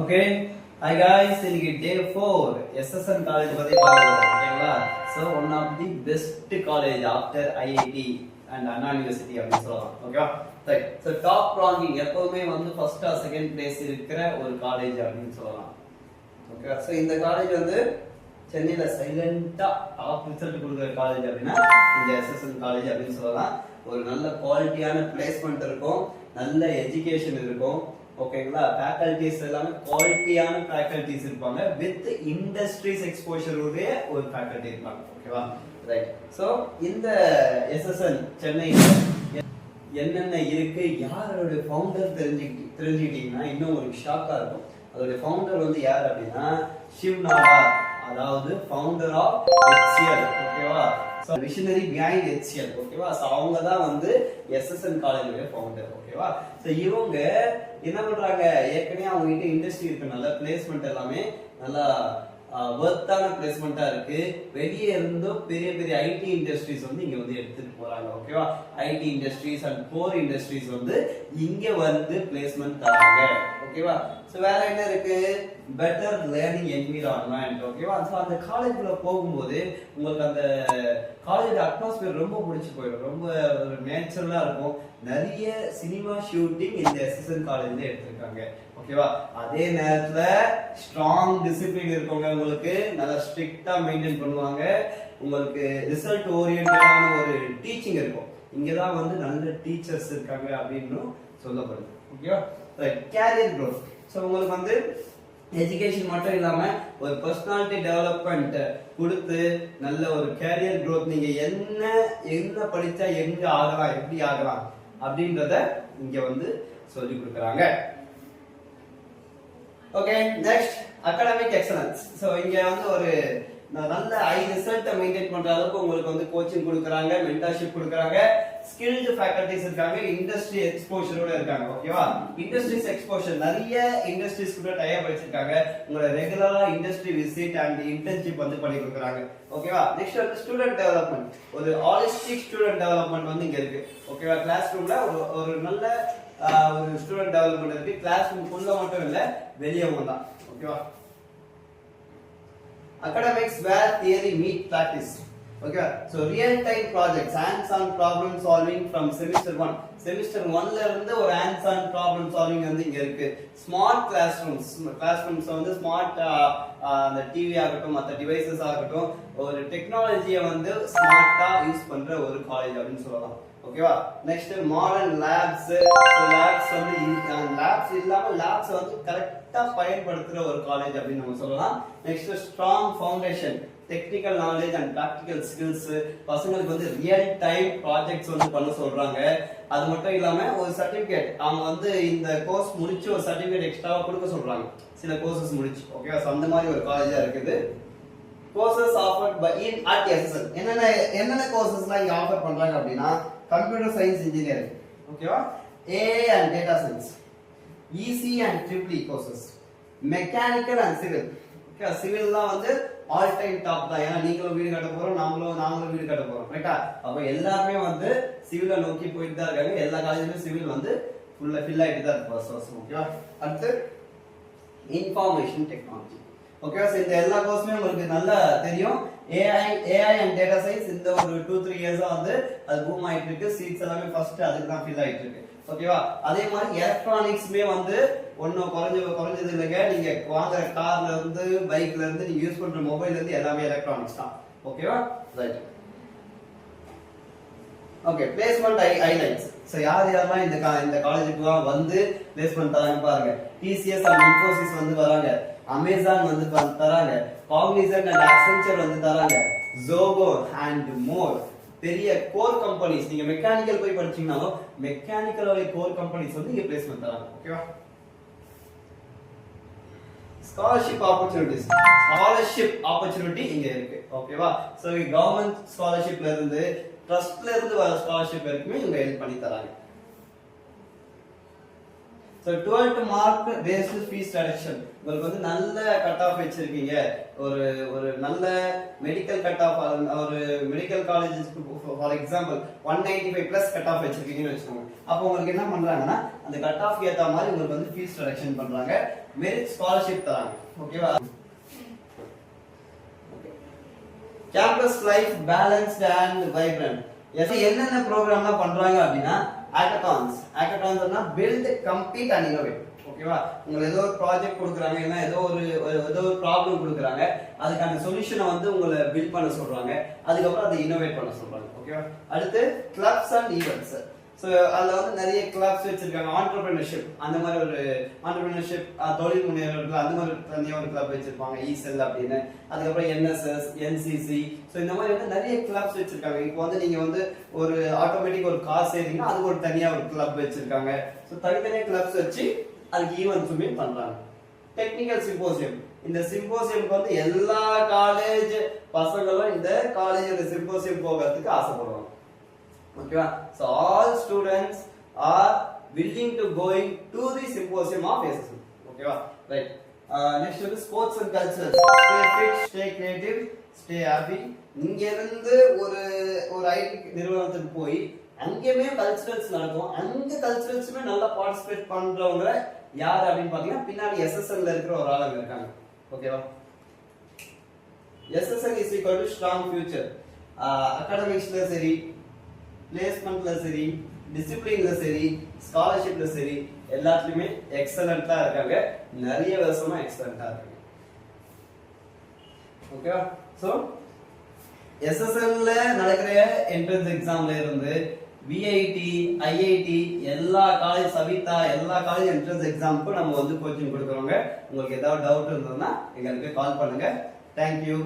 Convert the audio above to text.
Okay hi guys இன்னைக்கு டே 4 SSN college பத்தி பார்க்கலாம் ஓகேங்களா so one of the best college after IIT and Anna University அப்படி சொல்லலாம் ஓகேவா ரைட் சோ டாப் ரேங்கிங் எப்பவுமே வந்து ஃபர்ஸ்ட் ஆர் செகண்ட் பிளேஸ் இருக்கிற ஒரு காலேஜ் அப்படின்னு சொல்லலாம் ஓகே சோ இந்த காலேஜ் வந்து சென்னையில சைலண்டா டாப் ரிசல்ட் கொடுக்குற காலேஜ் அப்படின்னா இந்த எஸ்எஸ்என் காலேஜ் அப்படின்னு சொல்லலாம் ஒரு நல்ல குவாலிட்டியான பிளேஸ்மெண்ட் இருக்கும் நல்ல எஜுகேஷன் இருக்கும் ஓகேங்களா ஃபேக்கல்டிஸ் எல்லாமே குவாலிட்டியான ஃபேக்கல்டிஸ் இருப்பாங்க வித் இண்டஸ்ட்ரீஸ் எக்ஸ்போஷர் உடைய ஒரு ஃபேக்கல்டி இருப்பாங்க ஓகேவா ரைட் சோ இந்த எஸ்எஸ்என் சென்னையில என்னென்ன இருக்கு யாரோட ஃபவுண்டர் தெரிஞ்சுக்கிட்டீங்கன்னா இன்னும் ஒரு ஷாக்கா இருக்கும் அதோட ஃபவுண்டர் வந்து யார் அப்படின்னா சிவ்நாடா அதாவது ஃபவுண்டர் ஆஃப் HCL ஓகேவா சோ விஷனரி பிஹைண்ட் HCL ஓகேவா சோ அவங்க தான் வந்து எஸ்எஸ்என் காலேஜோட ஃபவுண்டர் ஓகேவா சோ இவங்க என்ன பண்றாங்க ஏற்கனவே அவங்க கிட்ட இண்டஸ்ட்ரி இருக்கனால பிளேஸ்மெண்ட் எல்லாமே நல்லா வர்த்தான பிளேஸ்மெண்டா இருக்கு வெளியே இருந்தும் பெரிய பெரிய ஐடி இண்டஸ்ட்ரீஸ் வந்து இங்க வந்து எடுத்துட்டு போறாங்க ஓகேவா IT industries and core industries வந்து இங்க வந்து பிளேஸ்மெண்ட் தராங்க ஓகேவா சோ வேற என்ன இருக்கு பெட்டர் லேர்னிங் என்விரான்மெண்ட் ஓகேவா சோ அந்த காலேஜ்ல போகும்போது உங்களுக்கு அந்த காலேஜோட அட்மாஸ்பியர் ரொம்ப பிடிச்சு போயிடும் ரொம்ப ஒரு நேச்சுரலா இருக்கும் நிறைய சினிமா ஷூட்டிங் இந்த எஸ்எஸ்என் காலேஜ்ல எடுத்திருக்காங்க ஓகேவா அதே நேரத்துல ஸ்ட்ராங் டிசிப்ளின் இருக்கவங்க உங்களுக்கு நல்லா ஸ்ட்ரிக்ட்டா மெயின்டைன் பண்ணுவாங்க உங்களுக்கு ரிசல்ட் ஓரியன்டான ஒரு டீச்சிங் இருக்கும் இங்கதான் வந்து நல்ல டீச்சர்ஸ் இருக்காங்க அப்படின்னு சொல்லப்படுது ஓகேவா கேரியர் growth சோ உங்களுக்கு வந்து எஜுகேஷன் மட்டும் இல்லாம ஒரு பர்சனாலிட்டி டெவலப்மெண்ட் கொடுத்து நல்ல ஒரு கேரியர் growth நீங்க என்ன படிச்சா எங்க ஆகலாம் எப்படி ஆகலாம் அப்படின்றத இங்க வந்து சொல்லி கொடுக்கறாங்க okay next academic excellence so இங்க வந்து ஒரு நல்ல ஹை ரிசல்ட் மெயின்டைன் பண்ற அளவுக்கு உங்களுக்கு வந்து கோச்சிங் கொடுக்கறாங்க மென்டர்ஷிப் கொடுக்கறாங்க ஸ்கில்ட் ஃபேக்கல்டிஸ் இருக்காங்க இண்டஸ்ட்ரி எக்ஸ்போஷரோட இருக்காங்க ஓகேவா இண்டஸ்ட்ரீஸ் எக்ஸ்போஷர் நிறைய இண்டஸ்ட்ரீஸ் கூட டை அப் வச்சிருக்காங்க உங்களை ரெகுலரா இண்டஸ்ட்ரி விசிட் அண்ட் இன்டர்ன்ஷிப் வந்து பண்ணி கொடுக்கறாங்க ஓகேவா நெக்ஸ்ட் வந்து ஸ்டூடண்ட் டெவலப்மெண்ட் ஒரு ஹாலிஸ்டிக் ஸ்டூடண்ட் டெவலப்மெண்ட் வந்து இங்க இருக்கு ஓகேவா கிளாஸ் ரூம்ல ஒரு நல்ல ஒரு ஸ்டூடண்ட் டெவலப்மெண்ட் இருக்கு கிளாஸ் ரூம்க்குள்ள மட்டும் இல்ல வெளியவும் தான் ஓகேவா academics where theory meet practice okay so real time projects hands on problem solving from semester 1 ல இருந்து ஒரு hands on problem solving வந்து இங்க இருக்கு smart classrooms வந்து ஸ்மார்ட் அந்த டிவி ஆகட்டும் மத்த டிவைसेस ஆகட்டும் ஒரு டெக்னாலஜியை வந்து ஸ்மார்ட்டா யூஸ் பண்ற ஒரு காலேஜ் அப்படின்னு சொல்லலாம் ஓகேவா நெக்ஸ்ட் மாடர்ன் லேப்ஸ் லேப்ஸ் வந்து லேப்ஸ் இல்லாம லேப்ஸ் வந்து கரெக்ட்டா பயன்படுத்துற ஒரு காலேஜ் அப்படின்னு நம்ம சொல்லலாம் next strong foundation technical knowledge and practical skills பசங்களுக்கு வந்து ரியல் டைம் ப்ராஜெக்ட்ஸ் வந்து பண்ண சொல்றாங்க அது மட்டும் இல்லாம ஒரு சர்டிபிகேட் அவங்க வந்து இந்த கோர்ஸ் முடிச்சு ஒரு சர்டிபிகேட் எக்ஸ்ட்ராவா கொடுக்க சொல்றாங்க சில கோர்சஸ் முடிச்சு ஓகே சோ அந்த மாதிரி ஒரு காலேஜா இருக்குது courses offered by in at SSN என்னென்ன கோர்சஸ்லாம் இங்க ஆஃபர் பண்றாங்க அப்படின்னா கம்ப்யூட்டர் சயின்ஸ் இன்ஜினியரிங் ஓகேவா AI and data science EC and EEE courses mechanical and civil okay சிவில்லாம் வந்து ஆல் டைம் டாப் தான் ஏன்னா நீங்களும் வீடு கட்ட போறோம் நாங்களும் வீடு கட்ட போறோம் ரைட்டா அப்ப எல்லாருமே வந்து சிவிலை நோக்கி போயிட்டு தான் இருக்காங்க எல்லா காலேஜ்லயும் சிவில் வந்து ஃபுல்லா ஃபில் ஆயிட்டு தான் இருக்கு ஃபர்ஸ்ட் வருஷம் ஓகேவா அடுத்து இன்ஃபர்மேஷன் டெக்னாலஜி ஓகே சோ இந்த எல்லா கோர்ஸுமே உங்களுக்கு நல்லா தெரியும் AI and data science இந்த ஒரு 2-3 இயர்ஸா வந்து அது பூம் ஆயிட்டு இருக்கு சீட்ஸ் எல்லாமே ஃபர்ஸ்ட் அதுக்கு தான் ஃபில் ஆயிட்டு இருக்கு ஓகேவா அதே மாதிரி எலக்ட்ரானிக்ஸ்மே வந்து ஒன்னும் குறைஞ்சது இல்லைங்க நீங்க வாங்குற கார்ல இருந்து பைக்ல இருந்து நீங்க யூஸ் பண்ற மொபைல்ல இருந்து எல்லாமே எலக்ட்ரானிக்ஸ் தான் ஓகேவா right okay placement highlights so யாரெல்லாம் இந்த காலேஜுக்கு வந்து பிளேஸ்மென்ட் தராங்க பாருங்க TCS and Infosys வந்து வராங்க அமேசான் வந்து தராங்க காக்னிசன்ட் அண்ட் அக்சென்ச்சர் வந்து தராங்க Zoho and more பெரிய கோர் கம்பெனிஸ் நீங்க மெக்கானிக்கல் போய் படிச்சீங்கனாலும் மெக்கானிக்கலோட கோர் கம்பெனிஸ் வந்து இங்க பிளேஸ்மென்ட் தராங்க ஓகேவா ஸ்காலர்ஷிப் ஆப்பர்சூனிட்டி இங்க இருக்கு ஓகேவா சோ கவர்மெண்ட் ஸ்காலர்ஷிப்ல இருந்து ட்ரஸ்ட்ல இருந்து வர ஸ்காலர்ஷிப் வரைக்கும் இங்க ஹெல்ப் பண்ணி தராங்க So 12th mark based fees reduction உங்களுக்கு வந்து நல்ல கட் ஆஃப் வச்சிருக்கீங்க ஒரு நல்ல மெடிக்கல் கட் ஆஃப் ஒரு மெடிக்கல் காலேஜஸ்க்கு for example 195 plus cut off வச்சிருக்கீங்கன்னு வெச்சுக்கோங்க அப்போ உங்களுக்கு என்ன பண்றாங்கன்னா அந்த கட் ஆஃப் ஏத்த மாதிரி உங்களுக்கு வந்து ஃபீஸ் ரெடக்ஷன் பண்றாங்க மெரிட் ஸ்காலர்ஷிப் தராங்க. ஓகேவா? Campus life balanced and vibrant. என்னென்ன ப்ரோக்ராம்லாம் பண்றாங்க அப்படின்னா ஹேக்கத்தான்ஸ்னா பில்ட் கம்பீட் அண்ட் இன்னோவேட். ஓகேவா? உங்களுக்கு ஏதோ ஒரு ப்ராஜெக்ட் கொடுக்குறாங்க, இல்ல ஏதோ ஒரு ப்ராப்ளம் கொடுக்குறாங்க, அதுக்கான சொல்யூஷனை வந்து உங்களை பில்ட் பண்ண சொல்றாங்க, அதுக்கப்புறம் அதை இன்னோவேட் பண்ண சொல்றாங்க. ஓகேவா? அடுத்து கிளப்ஸ் அண்ட் ஈவெண்ட்ஸ். ஸோ அதில் வந்து நிறைய கிளப்ஸ் வச்சிருக்காங்க. ஆண்டர்பிரினர்ஷிப், அந்த மாதிரி ஒரு ஆண்டர்பிரினர்ஷிப், தொழில் முன்னேற்றத்தில் அந்த மாதிரி தனியாக ஒரு கிளப் வச்சிருப்பாங்க, இசெல் அப்படின்னு. அதுக்கப்புறம் என்எஸ்எஸ், என்சிசி. ஸோ இந்த மாதிரி வந்து நிறைய கிளப்ஸ் வச்சிருக்காங்க. இப்போ வந்து நீங்க வந்து ஒரு ஆட்டோமேட்டிக் ஒரு கார் செய்றீங்கன்னா அதுக்கு ஒரு தனியாக ஒரு கிளப் வச்சிருக்காங்க. ஸோ தனித்தனியாக கிளப்ஸ் வச்சு அதுக்கு ஈவெண்ட்ஸுமே பண்றாங்க. Technical symposium. இந்த சிம்போசியம்க்கு வந்து எல்லா காலேஜ் பசங்களும் இந்த காலேஜோட சிம்போசியம் போகிறதுக்கு ஆசைப்படுவாங்க. ஓகேவா? So all students are willing to going to the symposium of SSM. ஓகேவா? ரைட். நெக்ஸ்ட் வந்து sports and culturals. Stay fit, stay creative, stay happy. இங்க இருந்து ஒரு ஐடி நிறுவனத்துக்கு போய் அங்கேயுமே கல்ச்சரல்ஸ் நடக்கும். அங்க கல்ச்சரல்ஸ்மே நல்லா பார்ட்டிசிபேட் பண்றவங்க யார் அப்படின்னு பாத்தீங்கன்னா பின்னாடி எஸ்எஸ்எல்ல இருக்கிற ஒரு ஆளுங்க இருக்காங்க. ஓகேவா? SSL is equal to strong future. அகாடமிக்ஸ்ல சரி, பிளேஸ்மெண்ட்ல சரி, டிசிப்ளின்ல சரி, ஸ்காலர்ஷிப்ல சரி, எல்லாத்துலயுமே எக்ஸலண்டா இருக்காங்க. நிறைய வருஷமா எக்ஸலண்டா இருக்காங்க. ஓகேவா? சோ எஸ்எஸ்எல்ல நடக்கிற என்ட்ரன்ஸ் எக்ஸாம்ல இருந்து விஐடி, ஐஐடி, எல்லா காலேஜ், சவிதா, எல்லா காலேஜ் என்ட்ரன்ஸ் எக்ஸாமுக்கும் நம்ம வந்து கோச்சிங் கொடுக்குறோங்க. உங்களுக்கு ஏதாவது டவுட் இருந்ததுன்னா எங்களுக்கு கால் பண்ணுங்க. தேங்க்யூ.